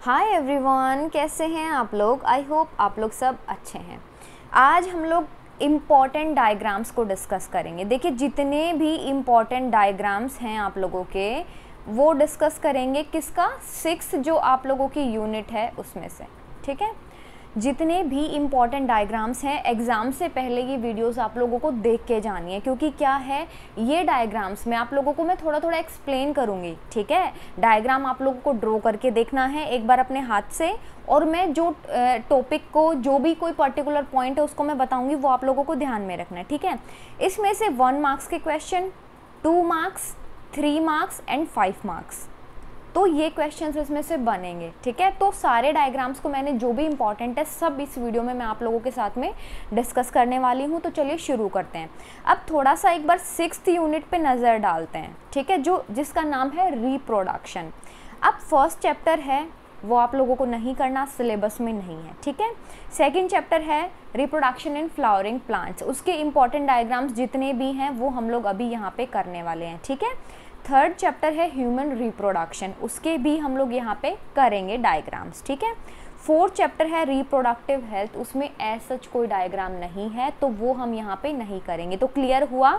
Hi everyone, कैसे हैं आप लोग। आई होप आप लोग सब अच्छे हैं। आज हम लोग इम्पॉर्टेंट डायग्राम्स को डिस्कस करेंगे। देखिए, जितने भी इम्पॉर्टेंट डायग्राम्स हैं आप लोगों के वो डिस्कस करेंगे। किसका? 6 जो आप लोगों की यूनिट है उसमें से, ठीक है। जितने भी इम्पॉर्टेंट डायग्राम्स हैं, एग्ज़ाम से पहले ये वीडियोस आप लोगों को देख के जानी है, क्योंकि क्या है, ये डायग्राम्स में आप लोगों को मैं थोड़ा थोड़ा एक्सप्लेन करूँगी, ठीक है। डायग्राम आप लोगों को ड्रॉ करके देखना है एक बार अपने हाथ से, और मैं जो टॉपिक को, जो भी कोई पर्टिकुलर पॉइंट है उसको मैं बताऊँगी, वो आप लोगों को ध्यान में रखना है, ठीक है। इसमें से 1 मार्क्स के question, 2 marks, 3 marks and 5 marks, तो ये क्वेश्चंस इसमें से बनेंगे, ठीक है। तो सारे डायग्राम्स को मैंने जो भी इंपॉर्टेंट है सब इस वीडियो में मैं आप लोगों के साथ में डिस्कस करने वाली हूँ। तो चलिए शुरू करते हैं। अब थोड़ा सा एक बार 6th यूनिट पे नज़र डालते हैं, ठीक है, जिसका नाम है रिप्रोडक्शन। अब फर्स्ट चैप्टर है वो आप लोगों को नहीं करना, सिलेबस में नहीं है, ठीक है। सेकेंड चैप्टर है रिप्रोडक्शन इन फ्लावरिंग प्लांट्स, उसके इंपॉर्टेंट डायग्राम्स जितने भी हैं वो हम लोग अभी यहाँ पे करने वाले हैं, ठीक है। थर्ड चैप्टर है ह्यूमन रिप्रोडक्शन, उसके भी हम लोग यहाँ पे करेंगे डायग्राम्स, ठीक है। फोर्थ चैप्टर है रिप्रोडक्टिव हेल्थ, उसमें ऐसा सच कोई डायग्राम नहीं है, तो वो हम यहाँ पे नहीं करेंगे। तो क्लियर हुआ।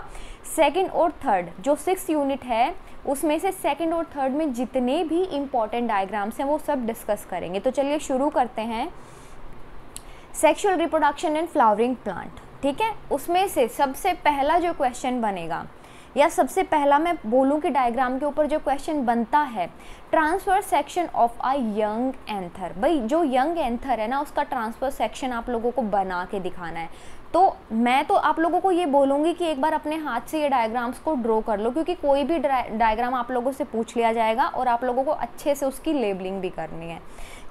सेकंड और थर्ड जो 6 यूनिट है उसमें से सेकंड और थर्ड में जितने भी इम्पॉर्टेंट डायग्राम्स हैं वो सब डिस्कस करेंगे। तो चलिए शुरू करते हैं। Sexual reproduction in flowering plant, ठीक है। उसमें से सबसे पहला जो क्वेश्चन बनेगा, या सबसे पहला मैं बोलूं कि डायग्राम के ऊपर जो क्वेश्चन बनता है, transfer section of a young anther. भाई जो यंग एंथर है ना, उसका ट्रांसफर सेक्शन आप लोगों को बना के दिखाना है। तो मैं तो आप लोगों को ये बोलूँगी कि एक बार अपने हाथ से ये डायग्राम्स को ड्रॉ कर लो, क्योंकि कोई भी डायग्राम आप लोगों से पूछ लिया जाएगा और आप लोगों को अच्छे से उसकी लेबलिंग भी करनी है,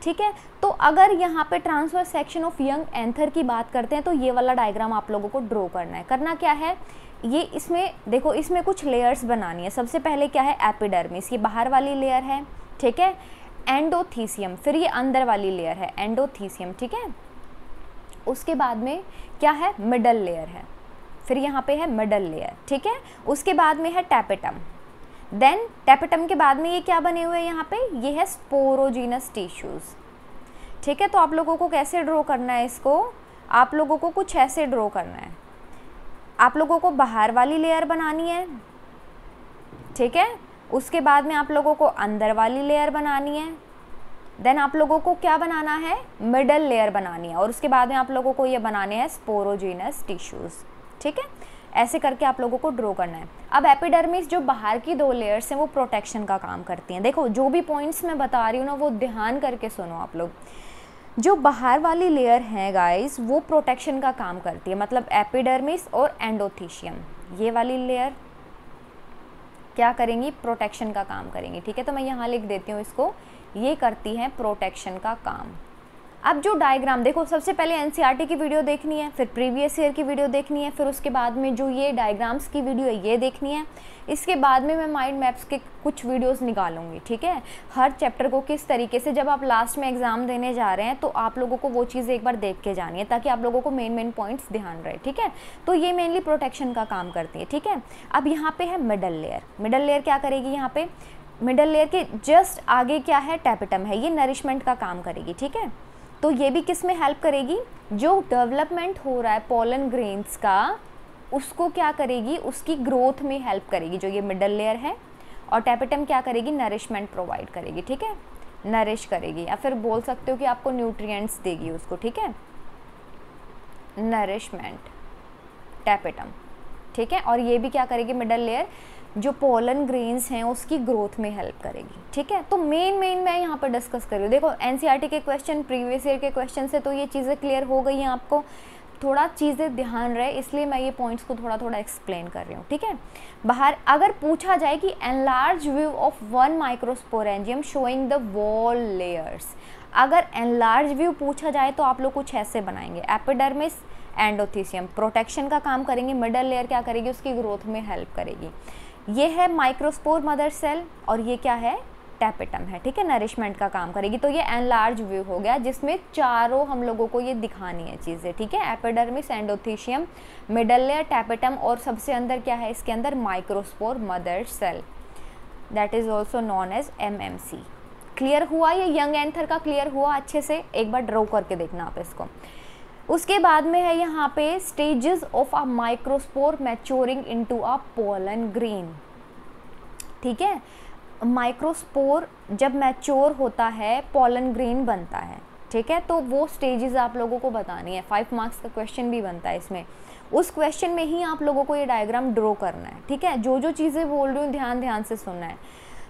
ठीक है। तो अगर यहाँ पे transfer section of young anther की बात करते हैं तो ये वाला डायग्राम आप लोगों को ड्रॉ करना है। करना क्या है, ये इसमें देखो, इसमें कुछ लेयर्स बनानी है। सबसे पहले क्या है, एपिडर्मिस, ये बाहर वाली लेयर है, ठीक है। एंडोथीसियम, फिर ये अंदर वाली लेयर है एंडोथीसियम, ठीक है। उसके बाद में क्या है, मिडल लेयर है, फिर यहाँ पे है मिडल लेयर, ठीक है। उसके बाद में है टैपेटम, देन टैपेटम के बाद में ये क्या बने हुए हैं यहाँ पे, ये है स्पोरोजीनस टिश्यूज, ठीक है। तो आप लोगों को कैसे ड्रॉ करना है इसको, आप लोगों को कुछ ऐसे ड्रॉ करना है। आप लोगों को बाहर वाली लेयर बनानी है, ठीक है। उसके बाद में आप लोगों को अंदर वाली लेयर बनानी है, देन आप लोगों को क्या बनाना है, मिडल लेयर बनानी है, और उसके बाद में आप लोगों को ये बनाने हैं स्पोरोजीनस टिश्यूज, ठीक है। ऐसे करके आप लोगों को ड्रॉ करना है। अब एपिडर्मिस जो बाहर की 2 लेयर्स हैं वो प्रोटेक्शन का काम करती हैं। देखो, जो भी पॉइंट्स मैं बता रही हूँ ना वो ध्यान करके सुनो आप लोग। जो बाहर वाली लेयर है गाइस, वो प्रोटेक्शन का काम करती है, मतलब एपिडर्मिस और एंडोथीसियम, ये वाली लेयर क्या करेंगी, प्रोटेक्शन का काम करेंगी, ठीक है। तो मैं यहाँ लिख देती हूँ इसको, ये करती हैं प्रोटेक्शन का काम। अब जो डायग्राम देखो, सबसे पहले एनसीईआरटी की वीडियो देखनी है, फिर प्रीवियस ईयर की वीडियो देखनी है, फिर उसके बाद में जो ये डायग्राम्स की वीडियो है ये देखनी है। इसके बाद में मैं माइंड मैप्स के कुछ वीडियोस निकालूंगी, ठीक है। हर चैप्टर को किस तरीके से, जब आप लास्ट में एग्जाम देने जा रहे हैं तो आप लोगों को वो चीज़ एक बार देख के जानी है, ताकि आप लोगों को मेन पॉइंट्स ध्यान रहे, ठीक है। तो ये मेनली प्रोटेक्शन का काम करती है, ठीक है। अब यहाँ पे है मिडल लेयर। मिडल लेयर क्या करेगी, यहाँ पे मिडल लेयर के जस्ट आगे क्या है, टैपेटम है, ये नरिशमेंट का काम करेगी, ठीक है। तो ये भी किस में हेल्प करेगी, जो डेवलपमेंट हो रहा है पोलन ग्रेन्स का, उसको क्या करेगी, उसकी ग्रोथ में हेल्प करेगी, जो ये मिडल लेयर है। और टैपेटम क्या करेगी, नरिशमेंट प्रोवाइड करेगी, ठीक है, नरिश करेगी, या फिर बोल सकते हो कि आपको न्यूट्रिएंट्स देगी उसको, ठीक है। नरिशमेंट टैपेटम, ठीक है। और ये भी क्या करेगी, मिडल लेयर जो पोलन ग्रेन्स हैं उसकी ग्रोथ में हेल्प करेगी, ठीक है। तो मेन मैं यहाँ पर डिस्कस कर रही हूँ। देखो, एनसीईआरटी के क्वेश्चन, प्रीवियस ईयर के क्वेश्चन से तो ये चीज़ें क्लियर हो गई हैं आपको, थोड़ा चीज़ें ध्यान रहे, इसलिए मैं ये पॉइंट्स को थोड़ा थोड़ा एक्सप्लेन कर रही हूँ, ठीक है। बाहर अगर पूछा जाए कि enlarge view of 1 microsporangium showing the wall layers, अगर एनलार्ज व्यू पूछा जाए तो आप लोग कुछ ऐसे बनाएंगे, एपिडर्मिस एंडोथीसियम प्रोटेक्शन का काम करेंगे, मिडल लेयर क्या करेगी, उसकी ग्रोथ में हेल्प करेगी। ये है माइक्रोस्पोर मदर सेल, और ये क्या है, टैपेटम है, ठीक है, नरिशमेंट का काम करेगी। तो ये एनलार्ज व्यू हो गया, जिसमें चारों हम लोगों को ये दिखानी है चीज़ें, ठीक है। Epidermis, endothecium, middle layer, tapetum, और सबसे अंदर क्या है, इसके अंदर microspore mother cell, that is also known as MMC, clear हुआ? ये यंग एंथर का क्लियर हुआ अच्छे से? एक बार ड्रॉ करके देखना आप इसको। उसके बाद में है यहाँ पे stages of a microspore maturing into a pollen grain. ठीक है, माइक्रोस्पोर जब मैच्योर होता है पोलन ग्रेन बनता है। ठीक है, तो वो स्टेजेस आप लोगों को बतानी है। 5 मार्क्स का क्वेश्चन भी बनता है इसमें। उस क्वेश्चन में ही आप लोगों को ये डायग्राम ड्रॉ करना है। ठीक है, जो जो चीज़ें बोल रही हूँ ध्यान ध्यान से सुनना है।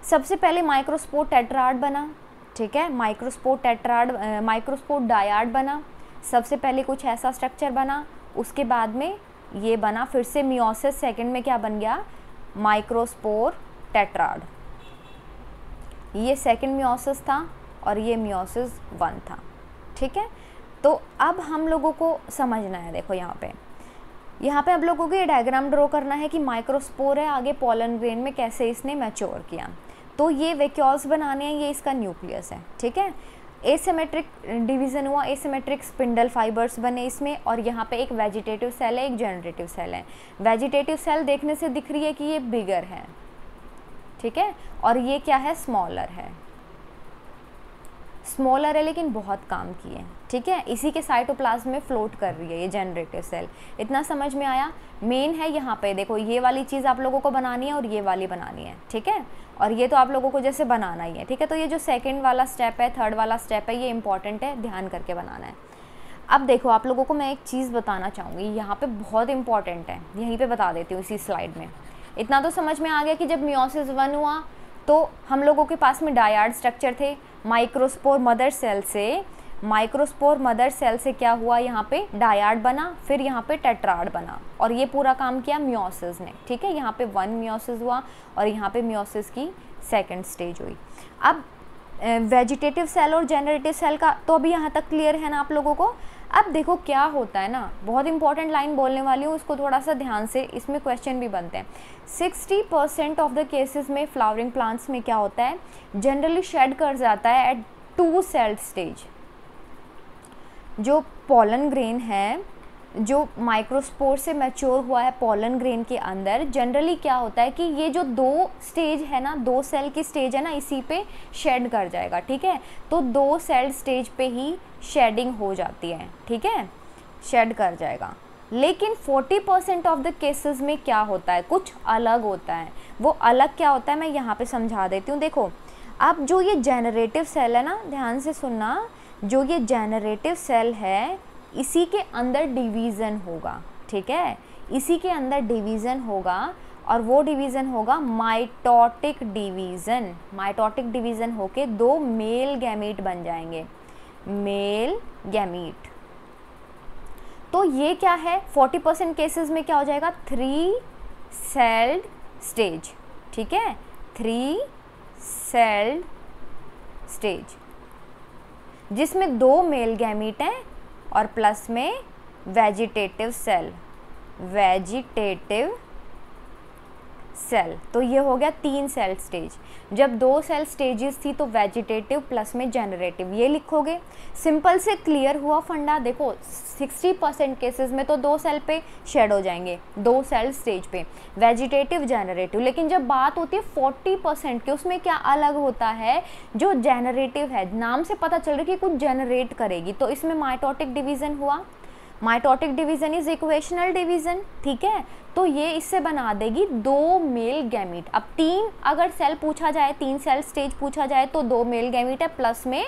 सबसे पहले माइक्रोस्पोर टेट्राड बना। ठीक है, माइक्रोस्पोर डायाड बना। सबसे पहले कुछ ऐसा स्ट्रक्चर बना, उसके बाद में ये बना, फिर से मियोसिस सेकंड में क्या बन गया? Microspore tetrad. ये सेकंड मियोसिस था और ये मियोसिस 1 था। ठीक है, तो अब हम लोगों को समझना है, देखो यहाँ पे अब लोगों को ये डायग्राम ड्रॉ करना है कि माइक्रोस्पोर है, आगे पोलन ग्रेन में कैसे इसने मैच्योर किया। तो ये वैक्यूल्स बनाने हैं, ये इसका न्यूक्लियस है। ठीक है, एसिमेट्रिक डिवीज़न हुआ, एसिमेट्रिक स्पिंडल फाइबर्स बने इसमें, और यहाँ पे एक वेजिटेटिव सेल है, एक जनरेटिव सेल है। वेजिटेटिव सेल देखने से दिख रही है कि ये बिगर है। ठीक है, और ये क्या है? स्मॉलर है। स्मॉलर है लेकिन बहुत काम की है। ठीक है, इसी के साइटोप्लाज्म में फ्लोट कर रही है ये जनरेटिव सेल। इतना समझ में आया? मेन है यहाँ पे देखो, ये वाली चीज़ आप लोगों को बनानी है और ये वाली बनानी है। ठीक है, और ये तो आप लोगों को जैसे बनाना ही है। ठीक है, तो ये जो सेकंड वाला स्टेप है, थर्ड वाला स्टेप है, ये इंपॉर्टेंट है, ध्यान करके बनाना है। अब देखो आप लोगों को मैं एक चीज़ बताना चाहूँगी, यहाँ पे बहुत इंपॉर्टेंट है, यहीं पे बता देती हूँ इसी स्लाइड में। इतना तो समझ में आ गया कि जब मियोसिस 1 हुआ तो हम लोगों के पास में डायाड स्ट्रक्चर थे। माइक्रोस्पोर मदर सेल से क्या हुआ? यहाँ पे डायाड बना, फिर यहाँ पे टेट्राड बना, और ये पूरा काम किया मियोसिस ने। ठीक है, यहाँ पे 1 मियोसिस हुआ और यहाँ पे मियोसिस की सेकंड स्टेज हुई। अब वेजिटेटिव सेल और जनरेटिव सेल का तो अभी यहाँ तक क्लियर है ना आप लोगों को। अब देखो क्या होता है ना, बहुत इंपॉर्टेंट लाइन बोलने वाली हूँ, इसको थोड़ा सा ध्यान से, इसमें क्वेश्चन भी बनते हैं। 60% ऑफ द केसेस में फ्लावरिंग प्लांट्स में क्या होता है? जनरली शेड कर जाता है एट 2 सेल्ड स्टेज। जो पोलन ग्रेन है, जो माइक्रोस्पोर से मैच्योर हुआ है पोलन ग्रेन के अंदर, जनरली क्या होता है कि ये जो 2 स्टेज है ना, 2 सेल की स्टेज है ना, इसी पे शेड कर जाएगा। ठीक है, तो 2 सेल स्टेज पे ही शेडिंग हो जाती है। ठीक है, शेड कर जाएगा। लेकिन 40% ऑफ द केसेस में क्या होता है? कुछ अलग होता है। वो अलग क्या होता है मैं यहाँ पे समझा देती हूँ। देखो अब जो ये जेनरेटिव सेल है ना, ध्यान से सुनना, जो ये जेनरेटिव सेल है इसी के अंदर डिवीज़न होगा। ठीक है, इसी के अंदर डिवीज़न होगा, और वो डिवीज़न होगा माइटोटिक डिवीज़न। माइटोटिक डिवीज़न होके 2 मेल गैमीट बन जाएंगे, मेल गैमीट। तो ये क्या है? 40% केसेस में क्या हो जाएगा? 3 सेल्ड स्टेज। ठीक है, 3 सेल्ड स्टेज, जिसमें 2 मेल गैमीट हैं और प्लस में वेजिटेटिव सेल, तो ये हो गया 3 सेल स्टेज। जब 2 सेल स्टेजेस थी तो वेजिटेटिव प्लस में जनरेटिव, ये लिखोगे। सिंपल से क्लियर हुआ फंडा। देखो 60% केसेस में तो 2 सेल पे शेड हो जाएंगे, 2 सेल स्टेज पे, वेजिटेटिव जनरेटिव। लेकिन जब बात होती है 40% की, उसमें क्या अलग होता है? जो जनरेटिव है, नाम से पता चल रहा है कि कुछ जनरेट करेगी, तो इसमें माइटोटिक डिवीज़न हुआ। Mitotic division is equational division. ठीक है, तो ये इससे बना देगी 2 मेल गैमीट। अब 3 अगर सेल पूछा जाए, 3 सेल स्टेज पूछा जाए तो 2 मेल गैमीट है, प्लस में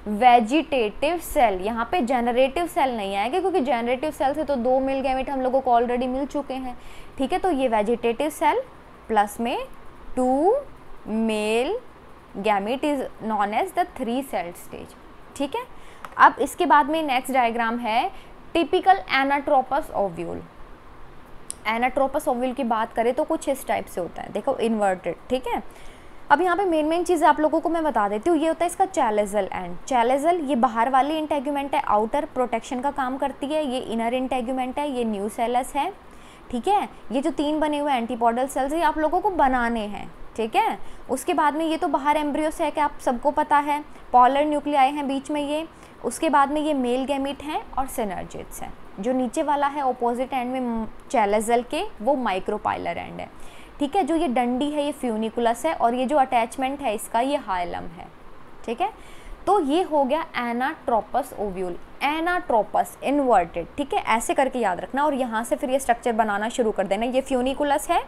वेजिटेटिव सेल। यहाँ पे जनरेटिव सेल नहीं आएगा क्योंकि जनरेटिव सेल से तो 2 मेल गैमीट हम लोगों को ऑलरेडी मिल चुके हैं। ठीक है, तो ये वेजिटेटिव सेल प्लस में 2 male gamete is known as the 3 cell stage. ठीक है, अब इसके बाद में नेक्स्ट डायग्राम है typical anatropous ovule. Anatropous ovule की बात करें तो कुछ इस टाइप से होता है, देखो इन्वर्टेड। ठीक है, अब यहाँ पे मेन चीज़ आप लोगों को मैं बता देती हूँ। ये होता है इसका चैलेजल एंड। चैलेजल ये बाहर वाली इंटेग्यूमेंट है, आउटर प्रोटेक्शन का काम करती है। ये इनर इंटेग्यूमेंट है, ये न्यूसेलस है। ठीक है, ये जो 3 बने हुए एंटीपोडल सेल्स ये आप लोगों को बनाने हैं। ठीक है, उसके बाद में ये तो बाहर एम्ब्रियोस है, कि आप सबको पता है, पॉलर न्यूक्लियाई हैं बीच में ये। उसके बाद में ये मेल गैमीट हैं और सिनर्जिड्स हैं। जो नीचे वाला है ऑपोजिट एंड में चैलेजल के, वो माइक्रोपाइलर एंड है। ठीक है, जो ये डंडी है ये फ्यूनिकुलस है, और ये जो अटैचमेंट है इसका ये हाइलम है। ठीक है। तो ये हो गया एनाट्रोपस ओव्यूल, एनाट्रोपस इन्वर्टेड, ठीक है, ऐसे करके याद रखना। और यहाँ से फिर ये स्ट्रक्चर बनाना शुरू कर देना। ये फ्यूनिकुलस है,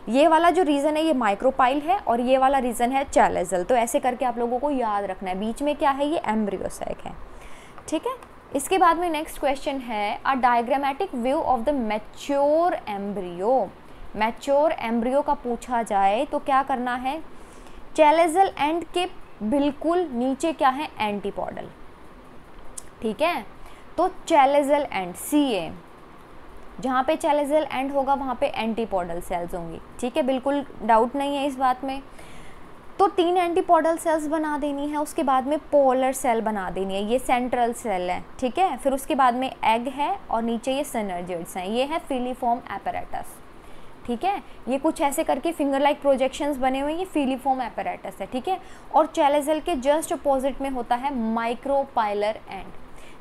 ये वाला जो रीजन है ये माइक्रोपाइल है, और ये वाला रीजन है चैलेजल। तो ऐसे करके आप लोगों को याद रखना है। बीच में क्या है, ये एम्ब्रियोसैक है, ठीक है। इसके बाद में नेक्स्ट क्वेश्चन है a diagrammatic view of the mature embryo. Mature embryo का पूछा जाए तो क्या करना है, चैलेजल एंड के बिल्कुल नीचे क्या है, एंटीपोडल, ठीक है। तो चैलेजल एंड, CA, जहाँ पे चैलेजल एंड होगा वहाँ पे एंटीपोडल सेल्स होंगी, ठीक है, बिल्कुल डाउट नहीं है इस बात में। तो 3 एंटीपोडल सेल्स बना देनी है, उसके बाद में पोलर सेल बना देनी है, ये सेंट्रल सेल है, ठीक है। फिर उसके बाद में एग है और नीचे ये सिनर्जिड्स हैं, ये है फिलीफॉर्म एपैरेटस, ठीक है। ये कुछ ऐसे करके फिंगर लाइक प्रोजेक्शंस बने हुए हैं, ये फिलीफॉर्म एपैरेटस है, ठीक है। और चैलेजल के जस्ट अपोजिट में होता है माइक्रोपाइलर एंड,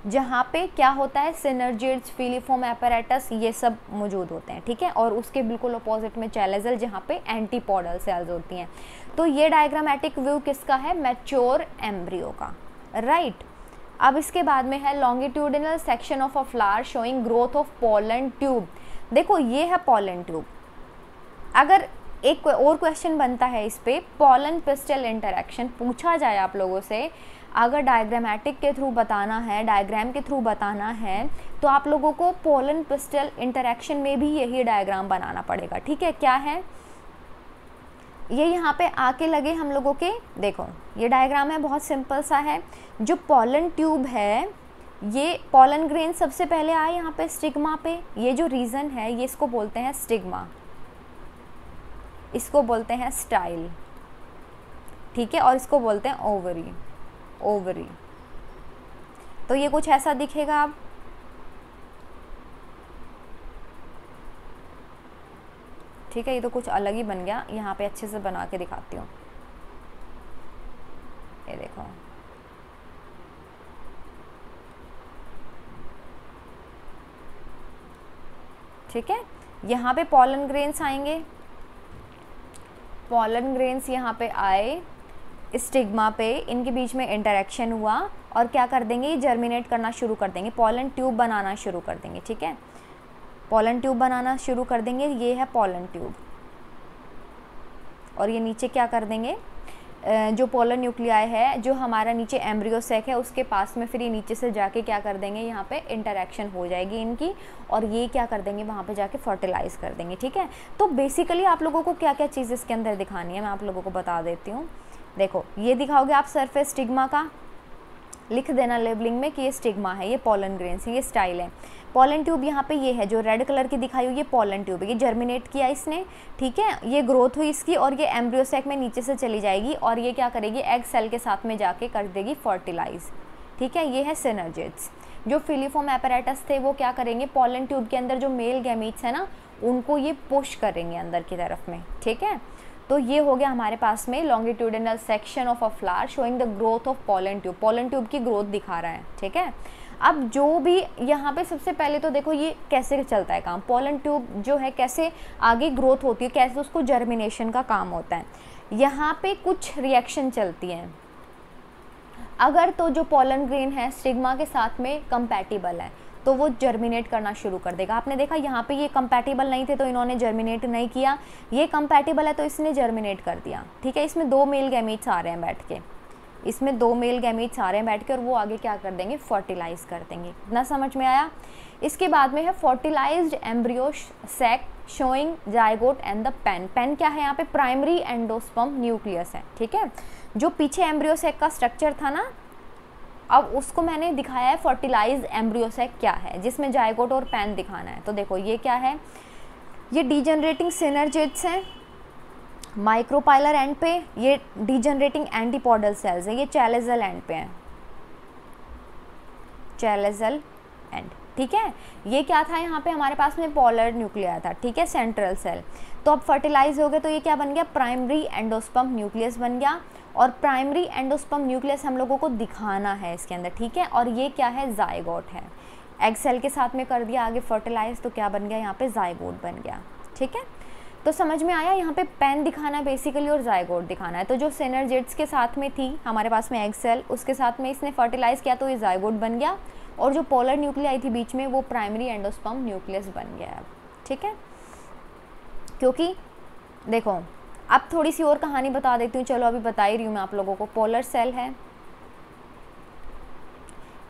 जहाँ पे क्या होता है, सिनर्जिड्स, फिलीफॉर्म एपैरेटस, ये सब मौजूद होते हैं, ठीक है। और उसके बिल्कुल अपोजिट में चैलेजल, जहाँ पे एंटीपोडल सेल्स होती हैं। तो ये डायग्रामेटिक व्यू किसका है, मैच्योर एम्ब्रियो का, राइट। अब इसके बाद में है longitudinal section of a flower showing growth of pollen tube. देखो ये है पोलन ट्यूब। अगर एक और क्वेश्चन बनता है इस पे, पोलन पिस्टल इंटरेक्शन पूछा जाए आप लोगों से, अगर डायग्रामेटिक के थ्रू बताना है, डायग्राम के थ्रू बताना है, तो आप लोगों को पोलन पिस्टल इंटरेक्शन में भी यही डायग्राम बनाना पड़ेगा, ठीक है। क्या है ये, यहाँ पे आके लगे हम लोगों के, देखो ये डायग्राम है, बहुत सिंपल सा है। जो पोलन ट्यूब है, ये पोलन ग्रेन सबसे पहले आए यहाँ पे स्टिग्मा पे, ये जो रीजन है ये इसको बोलते हैं स्टिग्मा, इसको बोलते हैं स्टाइल, ठीक है, और इसको बोलते हैं ओवरी, ओवरी। तो ये कुछ ऐसा दिखेगा अब, ठीक है। ये तो कुछ अलग ही बन गया, यहाँ पे अच्छे से बना के दिखाती हूँ, ये देखो, ठीक है। यहाँ पे पोलन ग्रेन्स आएंगे, पोलन ग्रेन्स यहाँ पे आए स्टिग्मा पे, इनके बीच में इंटरेक्शन हुआ और क्या कर देंगे, ये जर्मिनेट करना शुरू कर देंगे, पोलन ट्यूब बनाना शुरू कर देंगे, ठीक है। पोलन ट्यूब बनाना शुरू कर देंगे, ये है पोलन ट्यूब। और ये नीचे क्या कर देंगे, जो पोलन न्यूक्लियाई है, जो हमारा नीचे एम्ब्रियोसैक है, उसके पास में फिर ये नीचे से जाके क्या कर देंगे, यहाँ पे इंटरेक्शन हो जाएगी इनकी, और ये क्या कर देंगे, वहाँ पे जाके फर्टिलाइज कर देंगे, ठीक है। तो बेसिकली आप लोगों को क्या क्या चीज़ इसके अंदर दिखानी है मैं आप लोगों को बता देती हूँ। देखो ये दिखाओगे आप सरफेस स्टिग्मा का, लिख देना लेबलिंग में कि ये स्टिग्मा है, ये पोलन ग्रेन्स है, ये स्टाइल है। पोलन ट्यूब यहाँ पे ये है जो रेड कलर की दिखाई हुई, ये पोलन ट्यूब है, ये जर्मिनेट किया इसने, ठीक है, ये ग्रोथ हुई इसकी, और ये एम्ब्रियोसैक में नीचे से चली जाएगी, और ये क्या करेगी, एग सेल के साथ में जाके कर देगी फर्टिलाइज, ठीक है। ये है सिनर्जिड्स। जो फिलीफॉर्म एपैरेटस थे वो क्या करेंगे, पोलन ट्यूब के अंदर जो मेल गैमीट्स है ना, उनको ये पुश करेंगे अंदर की तरफ में, ठीक है। तो ये हो गया हमारे पास में longitudinal section of a flower showing the growth of pollen tube, pollen tube की ग्रोथ दिखा रहा है, ठीक है। अब जो भी यहाँ पे सबसे पहले तो देखो ये कैसे चलता है काम, पोलन ट्यूब जो है कैसे आगे ग्रोथ होती है, कैसे उसको जर्मिनेशन का काम होता है। यहाँ पे कुछ रिएक्शन चलती हैं, अगर तो जो पोलन ग्रेन है स्टिग्मा के साथ में कंपैटिबल है तो वो जर्मिनेट करना शुरू कर देगा। आपने देखा यहाँ पे ये कंपैटिबल नहीं थे तो इन्होंने जर्मिनेट नहीं किया, ये कंपैटिबल है तो इसने जर्मिनेट कर दिया, ठीक है। इसमें 2 मेल गैमीट्स आ रहे हैं बैठ के, इसमें 2 मेल गैमीट्स आ रहे हैं बैठ के, और वो आगे क्या कर देंगे, फर्टिलाइज कर देंगे। इतना समझ में आया। इसके बाद में है fertilised embryo sac showing zygote and the PEN. PEN क्या है यहाँ पे, प्राइमरी एंडोस्पर्म न्यूक्लियस है, ठीक है। जो पीछे एम्ब्रियोसैक का स्ट्रक्चर था ना, अब उसको मैंने दिखाया है फर्टिलाइज्ड एम्ब्रियोसैक क्या है, जिसमें जाइगोट और पेन दिखाना है। तो देखो ये क्या है, ये डीजनरेटिंग सिनर्जिड्स हैं माइक्रोपाइलर एंड पे, ये डीजनरेटिंग एंटीपोडल सेल्स है, ये चैलेजल एंड पे है, चैलेजल एंड, ठीक है। ये क्या था, यहाँ पे हमारे पास में पोलर न्यूक्लिया था, ठीक है, सेंट्रल सेल। तो अब फर्टिलाइज हो गए तो ये क्या बन गया, प्राइमरी एंडोस्पर्म न्यूक्लियस बन गया, और प्राइमरी एंडोस्पर्म न्यूक्लियस हम लोगों को दिखाना है इसके अंदर, ठीक है। और ये क्या है, जाइगोट है, एग सेल के साथ में कर दिया आगे फर्टिलाइज, तो क्या बन गया यहाँ पे, जाइगोट बन गया, ठीक है। तो समझ में आया, यहाँ पे पेन दिखाना है बेसिकली और जायगोट दिखाना है। तो जो सिनर्जिड्स के साथ में थी हमारे पास में एग सेल, उसके साथ में इसने फर्टिलाइज़ किया तो ये जायगोट बन गया, और जो पोलर न्यूक्लियाई थी बीच में वो प्राइमरी एंडोस्पर्म न्यूक्लियस बन गया है। ठीक है, क्योंकि देखो अब थोड़ी सी और कहानी बता देती हूँ, चलो अभी बता ही रही हूँ मैं आप लोगों को। पोलर सेल है,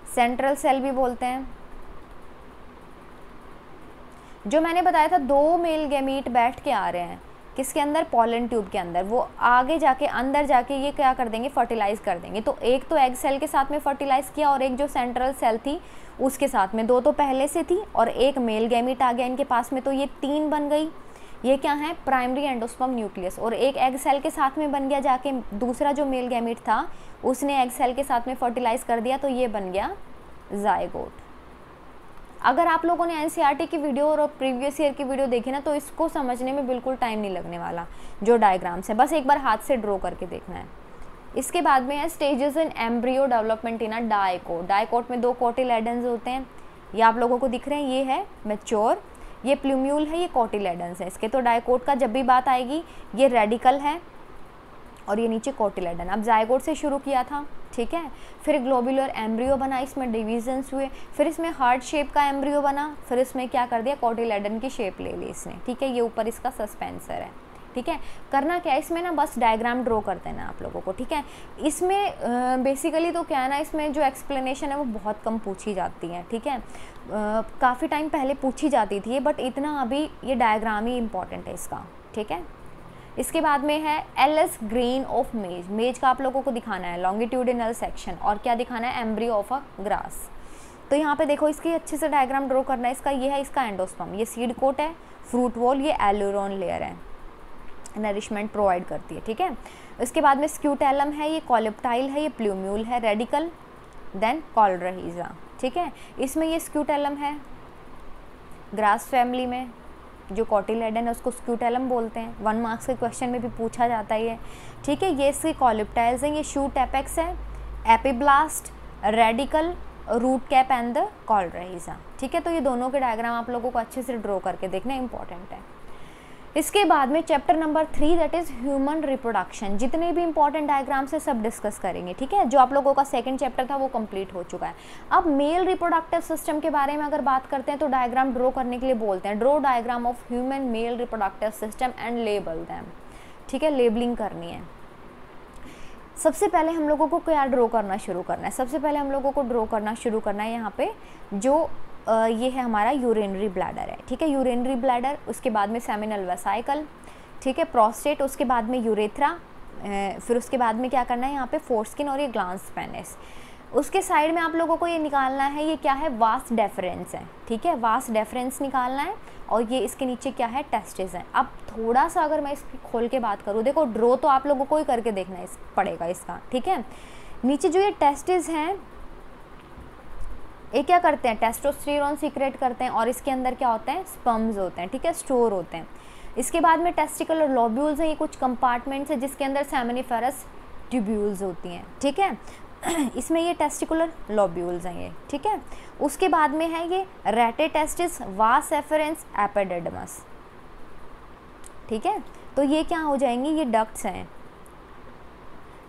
सेंट्रल सेल भी बोलते हैं। जो मैंने बताया था 2 मेल गैमीट बैठ के आ रहे हैं किसके अंदर, पोलन ट्यूब के अंदर, वो आगे जाके अंदर जाके ये क्या कर देंगे, फर्टिलाइज कर देंगे। तो एक तो एग सेल के साथ में फर्टिलाइज किया और एक जो सेंट्रल सेल थी उसके साथ में, 2 तो पहले से थी और एक मेल गैमीट आ गया इनके पास में, तो ये 3 बन गई। ये क्या है, प्राइमरी एंडोस्पर्म न्यूक्लियस। और एक एग सेल के साथ में बन गया जाके दूसरा जो मेल गैमीट था उसने एग सेल के साथ में फर्टिलाइज कर दिया, तो ये बन गया जायगोट। अगर आप लोगों ने एनसीईआरटी की वीडियो और प्रीवियस ईयर की वीडियो देखी ना, तो इसको समझने में बिल्कुल टाइम नहीं लगने वाला। जो डायग्राम्स है बस एक बार हाथ से ड्रॉ करके देखना है। इसके बाद में है stages in embryo development in a dicot. Dicot में 2 कोटिलेडन्स होते हैं, ये आप लोगों को दिख रहे हैं, ये है मैच्योर, ये प्लूम्यूल है, ये कोटिलेडन्स है इसके। तो डाइकोट का जब भी बात आएगी ये रेडिकल है और ये नीचे कोटिलेडन। अब जायगोट से शुरू किया था, ठीक है, फिर ग्लोबुलर एम्ब्रियो बना, इसमें डिविजन्स हुए, फिर इसमें हार्ट शेप का एम्ब्रियो बना, फिर इसमें क्या कर दिया, कोटिलेडन की शेप ले ली इसने। ठीक है, ये ऊपर इसका सस्पेंसर है। ठीक है, करना क्या है इसमें ना, बस डायग्राम ड्रॉ कर देना आप लोगों को। ठीक है, इसमें बेसिकली तो क्या है ना, इसमें जो एक्सप्लेनेशन है वो बहुत कम पूछी जाती है। ठीक है, काफ़ी टाइम पहले पूछी जाती थी बट इतना अभी ये डायग्राम ही इम्पॉर्टेंट है इसका। ठीक है, इसके बाद में है एलएस ग्रेन ऑफ मेज। मेज का आप लोगों को दिखाना है लॉन्गिट्यूडिनल सेक्शन, और क्या दिखाना है, एम्ब्रियो ऑफ अ ग्रास। तो यहाँ पे देखो इसकी अच्छे से डायग्राम ड्रॉ करना है इसका। ये है इसका एंडोस्पर्म, ये सीड कोट है, फ्रूट वॉल, ये एल्यूरोन लेयर है, नरिशमेंट प्रोवाइड करती है। ठीक है, इसके बाद में स्क्यूटेलम है, ये कॉलिप्टाइल है, ये प्लूम्यूल है, रेडिकल, देन कॉलरहीजा। ठीक है, इसमें ये स्क्यूटेलम है, ग्रास फैमिली में जो कोटिलेडन है उसको स्क्यूटेलम बोलते हैं। 1 मार्क्स के क्वेश्चन में भी पूछा जाता है ये। ठीक है, ये इसके कॉलिप्टाइल्स हैं, ये शूट एपेक्स है, epiblast, radicle, root cap and the coleorhiza. ठीक है, तो ये दोनों के डायग्राम आप लोगों को अच्छे से ड्रॉ करके देखना इंपॉर्टेंट है। इसके बाद में chapter number 3 that is human reproduction. जितने भी इंपॉर्टेंट डायग्राम्स है सब डिस्कस करेंगे। ठीक है, जो आप लोगों का सेकंड चैप्टर था वो कंप्लीट हो चुका है। अब मेल रिप्रोडक्टिव सिस्टम के बारे में अगर बात करते हैं तो डायग्राम ड्रॉ करने के लिए बोलते हैं, draw diagram of human male reproductive system and label them. ठीक है, लेबलिंग करनी है। सबसे पहले हम लोगों को क्या ड्रॉ करना शुरू करना है, सबसे पहले हम लोगों को ड्रॉ करना शुरू करना है यहाँ पे जो ये है हमारा यूरिनरी ब्लैडर है। ठीक है, यूरिनरी ब्लैडर, उसके बाद में सेमिनल वेसाइकल, ठीक है, प्रोस्टेट, उसके बाद में यूरेथ्रा, फिर उसके बाद में क्या करना है यहाँ पे फोरस्किन और ये ग्लांस पेनिस। उसके साइड में आप लोगों को ये निकालना है, ये क्या है, वास डेफरेंस है। ठीक है, वास डेफरेंस निकालना है, और ये इसके नीचे क्या है, टेस्टिस है। अब थोड़ा सा अगर मैं इसकी खोल के बात करूँ, देखो ड्रॉ तो आप लोगों को ही करके देखना पड़ेगा इसका। ठीक है, नीचे जो ये टेस्टिस हैं ये क्या करते हैं, टेस्टोस्टेरोन सीक्रेट करते हैं, और इसके अंदर क्या होते हैं, स्पर्म्स होते हैं। ठीक है, स्टोर होते हैं। इसके बाद में टेस्टिकुलर लोब्यूल्स हैं, ये कुछ कंपार्टमेंट्स हैं जिसके अंदर सेमिनिफेरस ट्यूब्यूल्स होती हैं। ठीक है, इसमें ये टेस्टिकुलर लोब्यूल्स हैं ये। ठीक है, उसके बाद में है ये रेटेटेस्टिस, वास एफरेंस, एपिडिडमस। ठीक है, तो ये क्या हो जाएंगी, ये डक्ट्स हैं,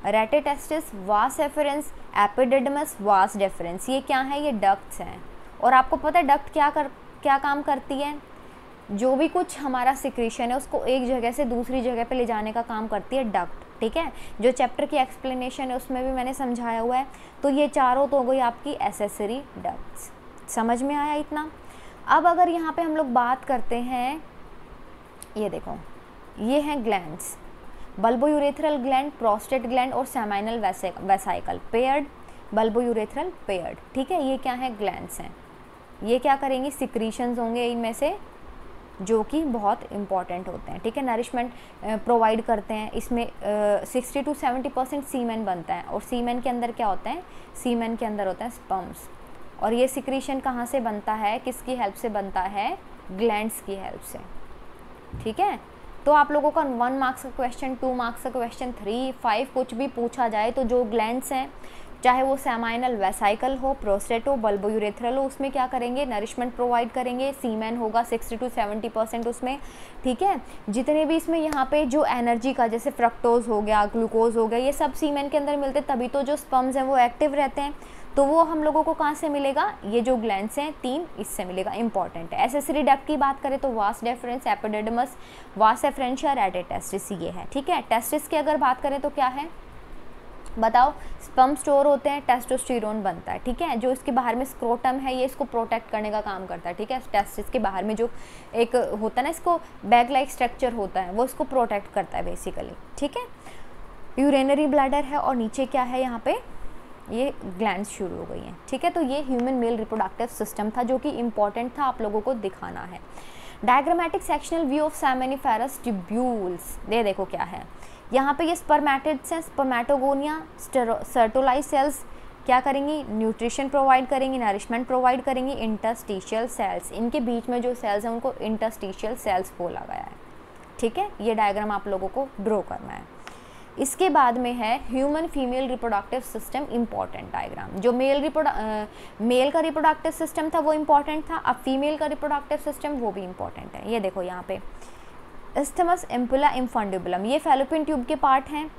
रेटेटेस्टिस, वास एफरेंस, एपिडिडमस, वास डेफरेंस, ये क्या है, ये डक्ट्स हैं। और आपको पता है डक्ट क्या काम करती है, जो भी कुछ हमारा सिक्रीशन है उसको एक जगह से दूसरी जगह पे ले जाने का काम करती है डक्ट। ठीक है, जो चैप्टर की एक्सप्लेनेशन है उसमें भी मैंने समझाया हुआ है। तो ये चारों तो हो गई आपकी एसेसरी डक्ट्स। समझ में आया इतना। अब अगर यहाँ पे हम लोग बात करते हैं, ये देखो ये हैं glands, bulbourethral gland, prostate gland और seminal vesicle, paired, bulbourethral paired. ठीक है, ये क्या है, ग्लैंड्स हैं। ये क्या करेंगी, सिक्रीशंस होंगे इनमें से जो कि बहुत इंपॉर्टेंट होते हैं। ठीक है, नरिशमेंट प्रोवाइड करते हैं। इसमें 60 to 70% सीमेन बनता है, और सीमेन के अंदर क्या होता है, सीमेन के अंदर होता है स्पर्म्स। और ये सिक्रीशन कहाँ से बनता है, किसकी हेल्प से बनता है, ग्लैंड्स की हेल्प से। ठीक है, तो आप लोगों का 1 मार्क्स का क्वेश्चन, 2 मार्क्स का क्वेश्चन, 3, 5 कुछ भी पूछा जाए तो जो ग्लैंड्स हैं चाहे वो सेमाइनल वेसाइकल हो, प्रोस्टेट हो, बल्बोयूरेथ्रल हो, उसमें क्या करेंगे, नरिशमेंट प्रोवाइड करेंगे। सीमेन होगा 60 to 70% उसमें, ठीक है। जितने भी इसमें यहाँ पे जो एनर्जी का, जैसे फ्रक्टोज हो गया, ग्लूकोज हो गया, ये सब सीमेन के अंदर मिलते, तभी तो जो स्पर्म्स हैं वो एक्टिव रहते हैं। तो वो हम लोगों को कहाँ से मिलेगा, ये जो ग्लैंड्स हैं 3, इससे मिलेगा, इंपॉर्टेंट है। एसेसरी डक्ट की बात करें तो वास डेफरेंस, एपिडिडमस, वास एफरेंशिया, रेडिटेस्टिस, ये है, ठीक है। टेस्टिस की अगर बात करें तो क्या है, बताओ, स्पर्म स्टोर होते हैं, टेस्टोस्टेरोन बनता है, ठीक है। जो इसके बाहर में स्क्रोटम है, ये इसको प्रोटेक्ट करने का काम करता है, ठीक है। टेस्टिस के बाहर में जो एक होता है ना, इसको बैग लाइक स्ट्रक्चर होता है, वो इसको प्रोटेक्ट करता है बेसिकली, ठीक है। यूरिनरी ब्लैडर है, और नीचे क्या है, यहाँ पे ये ग्लैंड्स शुरू हो गई हैं, ठीक है। तो ये ह्यूमन मेल रिप्रोडक्टिव सिस्टम था, जो कि इंपॉर्टेंट था, आप लोगों को दिखाना है। Diagrammatic sectional view of seminiferous tubules, ये देखो क्या है, यहाँ पे ये स्पर्मेटिड्स हैं, स्पर्मेटोगोनिया, सर्टोलाइज सेल्स क्या करेंगी, न्यूट्रिशन प्रोवाइड करेंगी, नरिशमेंट प्रोवाइड करेंगी। इंटरस्टिशियल सेल्स, इनके बीच में जो सेल्स हैं उनको इंटरस्टिशियल सेल्स बोला गया है, ठीक है। ये डायग्राम आप लोगों को ड्रॉ करना है। इसके बाद में है human female reproductive system, important diagram. जो मेल का रिप्रोडक्टिव सिस्टम था वो इंपॉर्टेंट था, अब फीमेल का रिप्रोडक्टिव सिस्टम वो भी इंपॉर्टेंट है। ये देखो यहाँ पे इस्थमस, एम्पुला, इन्फंडिबुलम, ये फैलोपियन ट्यूब के पार्ट हैं।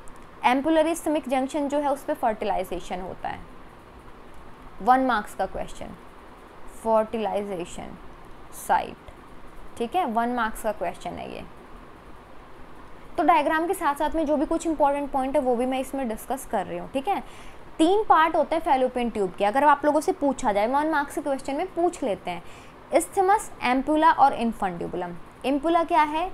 एम्पुलरी स्टमक जंक्शन जो है उस पर फर्टिलाइजेशन होता है, 1 मार्क्स का क्वेश्चन, फर्टिलाइजेशन साइट, ठीक है, 1 मार्क्स का क्वेश्चन है ये। तो डायग्राम के साथ साथ में जो भी कुछ इंपॉर्टेंट पॉइंट है वो भी मैं इसमें डिस्कस कर रही हूँ, ठीक है। 3 पार्ट होते हैं फैलोपियन ट्यूब के, अगर आप लोगों से पूछा जाए 1 मार्क्स के क्वेश्चन में पूछ लेते हैं, इस्थमस, एम्पुला और इन्फंडिबुलम। एम्पुला क्या है,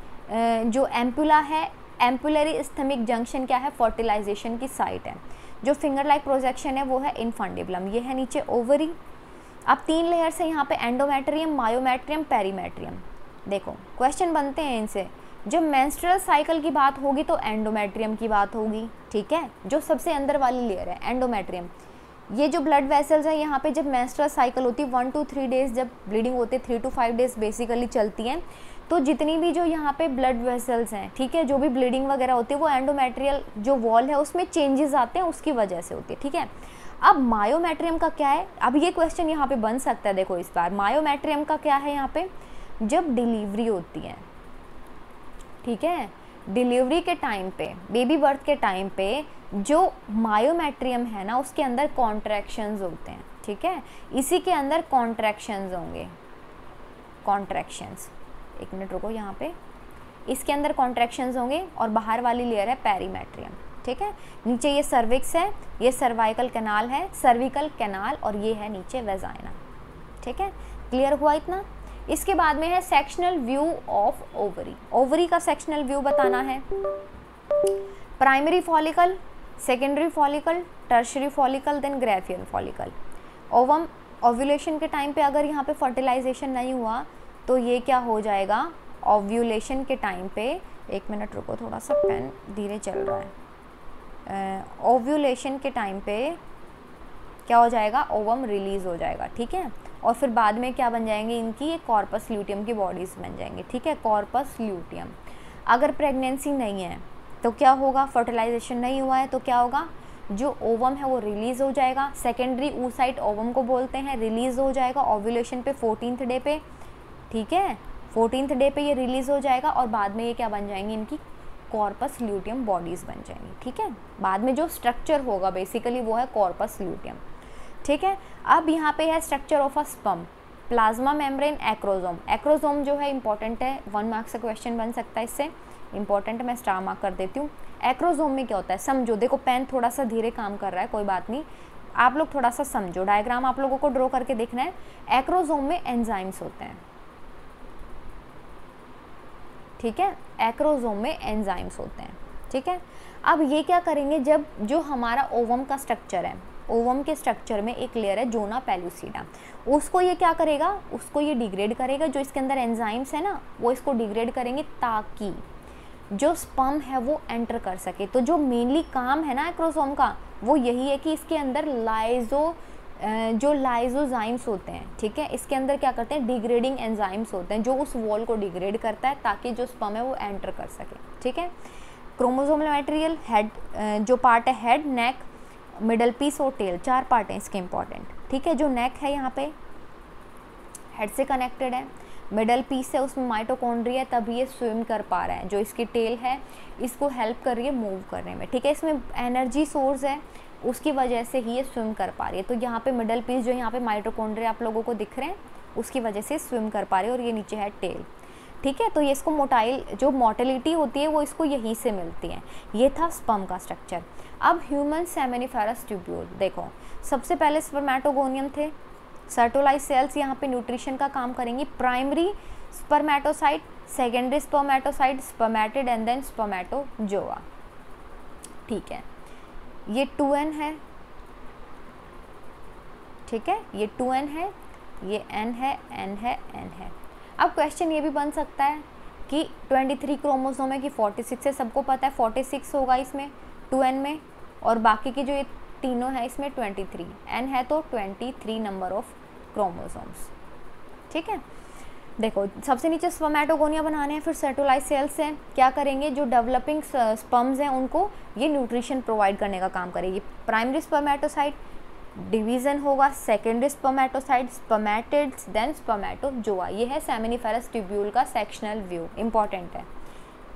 जो एम्पुला है, एम्पुलरी स्थमिक जंक्शन क्या है, फर्टिलाइजेशन की साइट है। जो फिंगर लाइक प्रोजेक्शन है वो है इन्फंडिबुलम, ये है नीचे ओवरी। अब 3 लेयर से यहाँ पे एंडोमेट्रियम, मायोमेट्रियम, पेरीमेट्रियम। देखो क्वेश्चन बनते हैं इनसे, जब मेंस्ट्रुअल साइकिल की बात होगी तो एंडोमेट्रियम की बात होगी, ठीक है, जो सबसे अंदर वाली लेयर है एंडोमेट्रियम। ये जो ब्लड वेसल्स है, यहाँ पे जब मेंस्ट्रुअल साइकिल होती है 1 to 3 डेज, जब ब्लीडिंग होती है 3 to 5 डेज बेसिकली चलती हैं, तो जितनी भी जो यहाँ पे ब्लड वेसल्स हैं, ठीक है, जो भी ब्लीडिंग वगैरह होती है वो एंडोमेट्रियल जो वॉल है उसमें चेंजेस आते हैं, उसकी वजह से होती है, ठीक है। अब मायोमेट्रियम का क्या है, अब ये क्वेश्चन यहाँ पे बन सकता है, देखो इस बार मायोमेट्रियम का क्या है, यहाँ पे जब डिलीवरी होती है, ठीक है, डिलीवरी के टाइम पे, बेबी बर्थ के टाइम पे जो मायोमेट्रियम है ना उसके अंदर कॉन्ट्रैक्शंस होते हैं, ठीक है, इसी के अंदर कॉन्ट्रैक्शंस होंगे, कॉन्ट्रैक्शंस, एक मिनट रुको, यहाँ पे इसके अंदर कॉन्ट्रैक्शंस होंगे, और बाहर वाली लेयर है पेरीमेट्रियम, ठीक है। नीचे ये सर्विक्स है, ये सर्वाइकल कैनाल है, सर्विकल कैनाल, और ये है नीचे वेजाइना, ठीक है, क्लियर हुआ इतना। इसके बाद में है sectional view of ovary, ovary का सेक्शनल व्यू बताना है। Primary follicle, secondary follicle, tertiary follicle, then Graafian follicle. Ovum ovulation के टाइम पे अगर यहाँ पे फर्टिलाइजेशन नहीं हुआ तो ये क्या हो जाएगा, ओव्यूलेशन के टाइम पे, एक मिनट रुको, थोड़ा सा पेन धीरे चल रहा है, ओव्यूलेशन के टाइम पे क्या हो जाएगा, ओवम रिलीज हो जाएगा, ठीक है, और फिर बाद में क्या बन जाएंगे इनकी, ये कॉर्पस ल्यूटियम की बॉडीज बन जाएंगे, ठीक है, कॉर्पस ल्यूटियम। अगर प्रेगनेंसी नहीं है तो क्या होगा, फर्टिलाइजेशन नहीं हुआ है तो क्या होगा, जो ओवम है वो रिलीज हो जाएगा, सेकेंडरी oocyte ओवम को बोलते हैं, रिलीज हो जाएगा ओव्यूलेशन पे 14th डे पे, ठीक है, 14th डे पे ये रिलीज हो जाएगा, और बाद में ये क्या बन जाएंगी, इनकी कॉर्पस ल्यूटियम बॉडीज बन जाएंगी, ठीक है। बाद में जो स्ट्रक्चर होगा बेसिकली वो है कॉर्पस ल्यूटियम, ठीक है। अब यहाँ पे है structure of a sperm, plasma membrane, acrosome. Acrosome जो है इंपॉर्टेंट है, 1 मार्क्स का क्वेश्चन बन सकता है इससे, इंपॉर्टेंट है, मैं स्टार मार्क कर देती हूँ। एक्रोसोम में क्या होता है समझो, देखो पेन थोड़ा सा धीरे काम कर रहा है, कोई बात नहीं, आप लोग थोड़ा सा समझो, डायग्राम आप लोगों को ड्रॉ करके देखना है। एक्रोसोम में एंजाइम्स होते हैं, ठीक है, एक्रोसोम में एंजाइम्स होते हैं, ठीक है। अब ये क्या करेंगे, जब जो हमारा ओवम का स्ट्रक्चर है, ओवम के स्ट्रक्चर में एक लेयर है जोना पेलुसिडा, उसको ये क्या करेगा, उसको ये डिग्रेड करेगा, जो इसके अंदर एंजाइम्स है ना वो इसको डिग्रेड करेंगे ताकि जो स्पर्म है वो एंटर कर सके। तो जो मेनली काम है ना एक्रोसोम का वो यही है कि इसके अंदर जो लाइजोजाइम्स होते हैं, ठीक है, इसके अंदर क्या करते हैं, डिग्रेडिंग एंजाइम्स होते हैं जो उस वॉल को डिग्रेड करता है ताकि जो स्पर्म है वो एंटर कर सके, ठीक है। क्रोमोसोमल मटेरियल, हेड जो पार्ट है हेड, नेक मिडल पीस और टेल, 4 पार्ट हैं इसके इंपॉर्टेंट, ठीक है। जो नेक है यहाँ पे हेड से कनेक्टेड है, मिडल पीस है उसमें माइटोकॉन्ड्रिया, तभी ये स्विम कर पा रहा है। जो इसकी टेल है इसको हेल्प कर रही है मूव करने में, ठीक है। इसमें एनर्जी सोर्स है, उसकी वजह से ही ये स्विम कर पा रही है। तो यहाँ पे मिडल पीस जो यहाँ पे माइटोकॉन्ड्रिया आप लोगों को दिख रहे हैं, उसकी वजह से स्विम कर पा रही है, और ये नीचे है टेल, ठीक है। तो ये इसको मोटाइल जो मोटिलिटी होती है वो इसको यहीं से मिलती है। ये था स्पर्म का स्ट्रक्चर। अब ह्यूमन सेमिनिफेरस ट्यूब्यूल देखो, सबसे पहले स्पर्मेटोगोनियम थे, सर्टोलाइज सेल्स यहाँ पे न्यूट्रिशन का काम करेंगी। Primary spermatocyte, secondary spermatocyte, spermatid and then spermatozoa, ठीक है। ये 2n है, ठीक है, ये 2n है, ये n है, n है, n है। अब क्वेश्चन ये भी बन सकता है कि 23 क्रोमोसोम है कि 46 है, सबको पता है 46 होगा इसमें 2n में, और बाकी की जो ये तीनों है इसमें 23, n है तो 23 नंबर ऑफ क्रोमोसोम्स, ठीक है। देखो सबसे नीचे स्पर्मेटोगोनिया बनाने हैं, फिर सर्टोलाइज सेल्स हैं, क्या करेंगे, जो डेवलपिंग स्पर्म्स हैं उनको ये न्यूट्रिशन प्रोवाइड करने का काम करेगी। प्राइमरी स्पर्मेटोसाइट, डिवीजन होगा, secondary spermatocyte, spermatids, then spermatozoa. ये है सेमिनिफेरस ट्यूब्यूल का सेक्शनल व्यू, इंपॉर्टेंट है,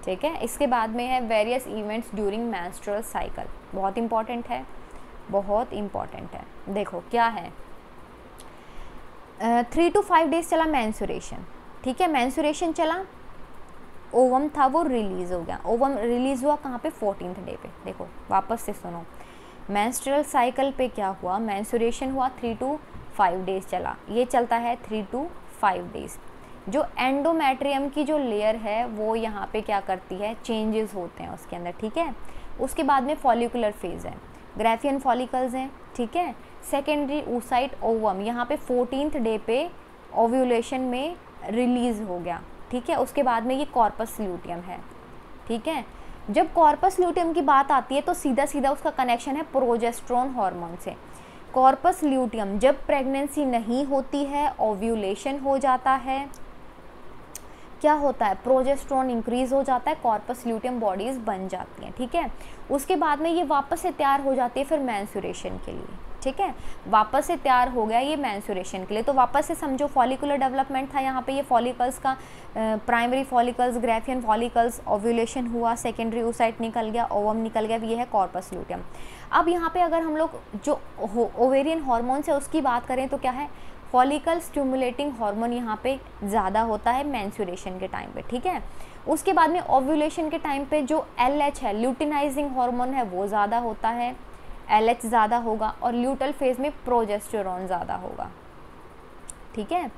ठीक है। इसके बाद में है various events during menstrual cycle, बहुत इंपॉर्टेंट है, बहुत इंपॉर्टेंट है। देखो क्या है, 3 to 5 डेज चला मेंस्ट्रुएशन, ठीक है। मेंस्ट्रुएशन चला, ओवम था वो रिलीज़ हो गया, ओवम रिलीज़ हुआ कहाँ पे, 14th डे पे। देखो वापस से सुनो, मेंस्ट्रुअल साइकिल पे क्या हुआ, मेंस्ट्रुएशन हुआ, 3 to 5 डेज चला, ये चलता है 3 to 5 डेज। जो एंडोमेट्रियम की जो लेयर है वो यहाँ पे क्या करती है, चेंजेस होते हैं उसके अंदर, ठीक है। उसके बाद में फॉलिकुलर फेज है, ग्राफियन फॉलिकल्स हैं, ठीक है। सेकेंडरी oocyte ओवम यहाँ पे 14th डे पे ओव्यूलेशन में रिलीज़ हो गया, ठीक है। उसके बाद में ये कॉर्पस ल्यूटियम है, ठीक है। जब कॉर्पस ल्यूटियम की बात आती है तो सीधा सीधा उसका कनेक्शन है प्रोजेस्टेरोन हार्मोन से। कॉर्पस ल्यूटियम जब प्रेगनेंसी नहीं होती है, ओव्यूलेशन हो जाता है, क्या होता है, प्रोजेस्टेरोन इंक्रीज हो जाता है, कॉर्पस ल्यूटियम बॉडीज बन जाती हैं, ठीक है। उसके बाद में ये वापस से तैयार हो जाती है फिर मेंस्ट्रुएशन के लिए, ठीक है। वापस से तैयार हो गया ये मेंस्ट्रुएशन के लिए, तो वापस से समझो फॉलिकुलर डेवलपमेंट था यहाँ पे, ये फॉलिकल्स का primary follicles, Graafian follicles, ovulation हुआ, सेकेंडरी oocyte निकल गया, ओवम निकल गया, ये है कॉर्पस ल्यूटियम। अब यहाँ पे अगर हम लोग जो ओवेरियन हार्मोन्स है उसकी बात करें तो क्या है, फॉलिकल स्टिमुलेटिंग हार्मोन यहाँ पे ज़्यादा होता है मेंस्ट्रुएशन के टाइम पे, ठीक है। उसके बाद में ओव्यूलेशन के टाइम पे जो LH है, ल्यूटिनाइजिंग हार्मोन है, वो ज़्यादा होता है, LH ज़्यादा होगा, और ल्यूटल फेज में प्रोजेस्टेरोन ज़्यादा होगा, ठीक है।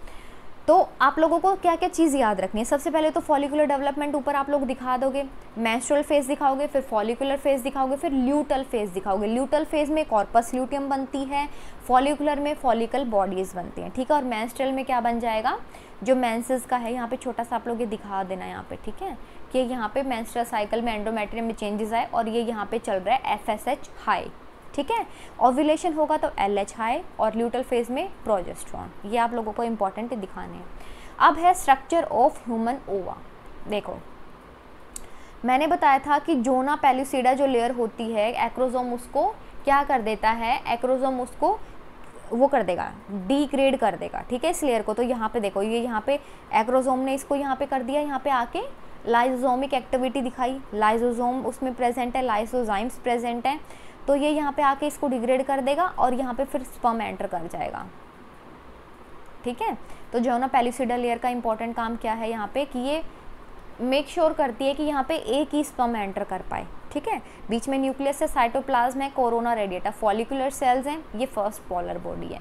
तो आप लोगों को क्या क्या चीज़ याद रखनी है, सबसे पहले तो फॉलिकुलर डेवलपमेंट ऊपर आप लोग दिखा दोगे, मेंस्ट्रुअल फेज दिखाओगे, फिर फॉलिकुलर फेज दिखाओगे, फिर ल्यूटल फेज दिखाओगे। ल्यूटल फेज में कॉर्पस ल्यूटियम बनती है, फॉलिकुलर में फॉलिकल बॉडीज़ बनती हैं, ठीक है। और मेंस्ट्रुअल में क्या बन जाएगा, जो मेंसेस का है, यहाँ पे छोटा सा आप लोग ये दिखा देना यहाँ पे, ठीक है, कि यहाँ पे मेंस्ट्रुअल साइकिल में एंडोमेट्रियम में चेंजेस आए, और ये यहाँ पे चल रहा है FSH हाई, ठीक है। ओव्यूलेशन होगा तो LH हाई, और ल्यूटल फेज में प्रोजेस्टेरोन। ये आप लोगों को इंपॉर्टेंट दिखाने हैं। अब है स्ट्रक्चर ऑफ ह्यूमन ओवा। देखो मैंने बताया था कि जोना पेलुसिडा जो लेयर होती है, एक्रोसोम उसको क्या कर देता है, एक्रोसोम उसको वो कर देगा, डिग्रेड कर देगा, ठीक है, इस लेयर को। तो यहाँ पे देखो, ये यहाँ पे एक्रोसोम ने इसको यहाँ पे कर दिया, यहाँ पे आके लाइसोसोमिक एक्टिविटी दिखाई, लाइसोसोम उसमें प्रेजेंट है, लाइसोजाइम्स प्रेजेंट है, तो ये यहाँ पे आके इसको डिग्रेड कर देगा, और यहाँ पे फिर स्पर्म एंटर कर जाएगा, ठीक है। तो जोना पेलुसिडा लेयर का इंपॉर्टेंट काम क्या है यहाँ पे, कि ये मेक श्योर करती है कि यहाँ पे एक ही स्पर्म एंटर कर पाए, ठीक है। बीच में न्यूक्लियस है, साइटोप्लाज्म है, कोरोना रेडिएटा, फॉलिकुलर सेल्स हैं, ये फर्स्ट पोलर बॉडी है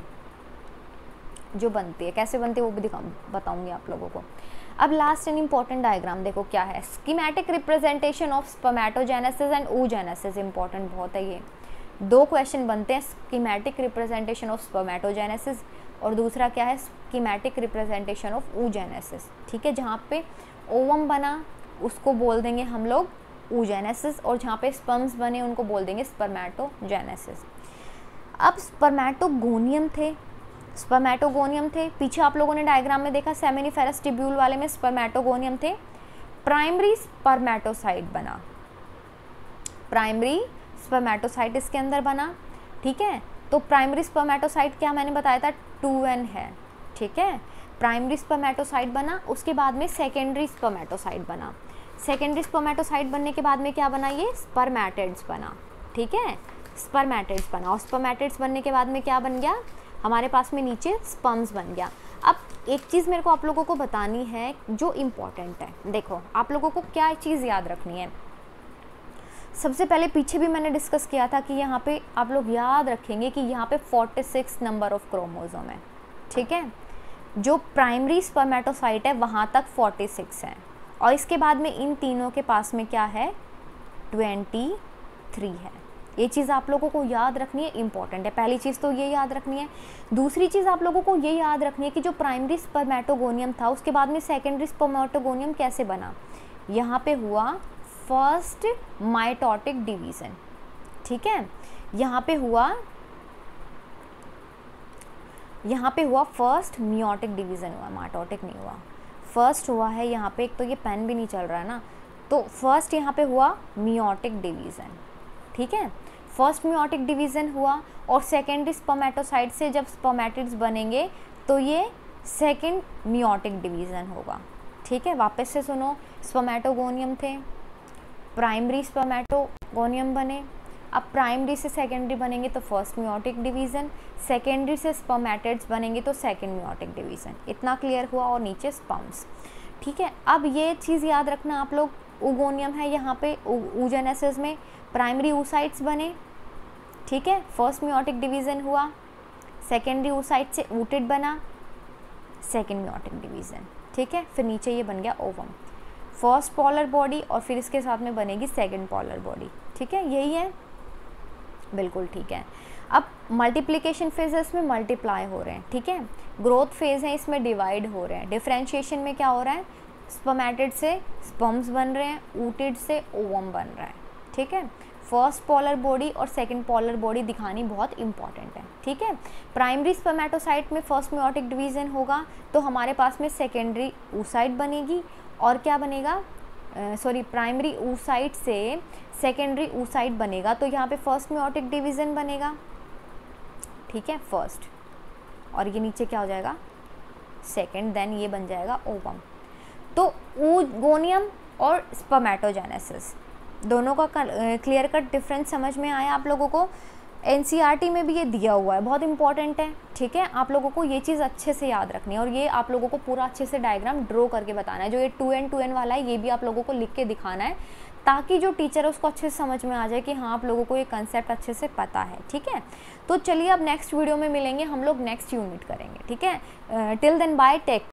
जो बनती है। कैसे बनती है वो भी बताऊंगी आप लोगों को। अब लास्ट एंड इंपॉर्टेंट डायग्राम देखो क्या है, schematic representation of spermatogenesis and oogenesis, important बहुत है ये। 2 क्वेश्चन बनते हैं, स्कीमेटिक रिप्रेजेंटेशन ऑफ स्पर्मेटोजेनेसिस, और दूसरा क्या है, स्कीमेटिक रिप्रेजेंटेशन ऑफ oogenesis, ठीक है। जहाँ पे ओवम बना उसको बोल देंगे हम लोग oogenesis, और जहाँ पे स्पर्म्स बने उनको बोल देंगे स्पर्मेटोजेनेसिस। अब स्पर्मेटोगोनियम थे, पीछे आप लोगों ने डायग्राम में देखा, सेमिनिफेरस ट्यूब्यूल वाले में स्पर्मेटोगोनियम थे। प्राइमरी स्पर्मेटोसाइट बना, प्राइमरी स्पर्मेटोसाइट इसके अंदर बना, ठीक है। तो प्राइमरी स्पर्मेटोसाइट क्या मैंने बताया था, 2n है, ठीक है। प्राइमरी स्पर्मेटोसाइट बना, उसके बाद में सेकेंडरी स्पर्मेटोसाइट बना। सेकेंडरी स्पर्मेटोसाइट बनने के बाद में क्या बना, ये स्पर्मेटिड्स बना, ठीक है, स्पर्मेटिड्स बना। और स्पर्मेटिड्स बनने के बाद में क्या बन गया, हमारे पास में नीचे स्पर्म्स बन गया। अब एक चीज़ मेरे को आप लोगों को बतानी है जो इम्पॉर्टेंट है। देखो आप लोगों को क्या चीज़ याद रखनी है, सबसे पहले पीछे भी मैंने डिस्कस किया था कि यहाँ पे आप लोग याद रखेंगे कि यहाँ पे 46 नंबर ऑफ क्रोमोसोम है, ठीक है। जो प्राइमरी स्पर्मेटोसाइट है वहाँ तक 46 है, और इसके बाद में इन तीनों के पास में क्या है, 23 है। ये चीज़ आप लोगों को याद रखनी है, इंपॉर्टेंट है। पहली चीज़ तो ये याद रखनी है। दूसरी चीज़ आप लोगों को ये याद रखनी है कि जो प्राइमरी स्पर्मेटोगोनियम था उसके बाद में सेकेंडरी स्पर्मेटोगोनियम कैसे बना। यहाँ पे हुआ फर्स्ट माइटोटिक डिवीज़न, ठीक है। यहाँ पे हुआ फर्स्ट मियोटिक डिवीज़न हुआ, माइटोटिक नहीं हुआ, फर्स्ट हुआ है यहाँ पे। एक तो ये पेन भी नहीं चल रहा है ना, तो फर्स्ट यहाँ पे हुआ मियोटिक डिवीज़न, ठीक है। फर्स्ट मियोटिक डिवीज़न हुआ, और सेकेंडरी स्पर्मेटोसाइट से जब स्पर्मेटिड्स बनेंगे तो ये सेकेंड मियोटिक डिवीज़न होगा, ठीक है। वापस से सुनो, स्पर्मेटोगोनियम थे, प्राइमरी स्पर्मेटोगोनियम बने, अब प्राइमरी से सेकेंडरी बनेंगे तो फर्स्ट मियोटिक डिवीज़न, सेकेंडरी से स्पर्मेटिड्स बनेंगे तो सेकेंड मियोटिक डिवीज़न। इतना क्लियर हुआ, और नीचे स्पर्म्स, ठीक है। अब ये चीज़ याद रखना आप लोग, ओगोनियम है यहाँ पे, oogenesis में प्राइमरी oocytes बने, ठीक है, फर्स्ट मियोटिक डिवीज़न हुआ, सेकेंडरी oocyte से ooted बना, सेकेंड मियोटिक डिवीज़न, ठीक है। फिर नीचे ये बन गया ओवम, फर्स्ट पॉलर बॉडी, और फिर इसके साथ में बनेगी सेकेंड पॉलर बॉडी, ठीक है। यही है, बिल्कुल ठीक है। अब मल्टीप्लिकेशन फेजेस में मल्टीप्लाई हो रहे हैं, ठीक है। ग्रोथ फेज़ है, इसमें डिवाइड हो रहे हैं। डिफरेंशिएशन में क्या हो रहा है, स्पर्मेटिड से स्पर्म्स बन रहे हैं, ooted से ओवम बन रहा है, ठीक है। फर्स्ट पॉलर बॉडी और सेकंड पॉलर बॉडी दिखानी बहुत इंपॉर्टेंट है, ठीक है। प्राइमरी स्पर्मेटोसाइट में फर्स्ट मियोटिक डिवीज़न होगा तो हमारे पास में सेकेंडरी oocyte बनेगी, और क्या बनेगा, प्राइमरी oocyte से सेकेंडरी oocyte बनेगा, तो यहाँ पे फर्स्ट मियोटिक डिवीज़न बनेगा, ठीक है, फर्स्ट, और ये नीचे क्या हो जाएगा, सेकेंड, देन ये बन जाएगा ओवम। तो oogoनियम और स्पर्मेटोजेनेसिस दोनों का क्लियर कट डिफरेंस समझ में आया आप लोगों को। एनसीईआरटी में भी ये दिया हुआ है, बहुत इंपॉर्टेंट है, ठीक है। आप लोगों को ये चीज़ अच्छे से याद रखनी है, और ये आप लोगों को पूरा अच्छे से डायग्राम ड्रॉ करके बताना है। जो ये 2n वाला है ये भी आप लोगों को लिख के दिखाना है, ताकि जो टीचर है उसको अच्छे से समझ में आ जाए कि हाँ आप लोगों को ये कंसेप्ट अच्छे से पता है, ठीक है। तो चलिए अब नेक्स्ट वीडियो में मिलेंगे, हम लोग नेक्स्ट यूनिट करेंगे, ठीक है। Till then bye, take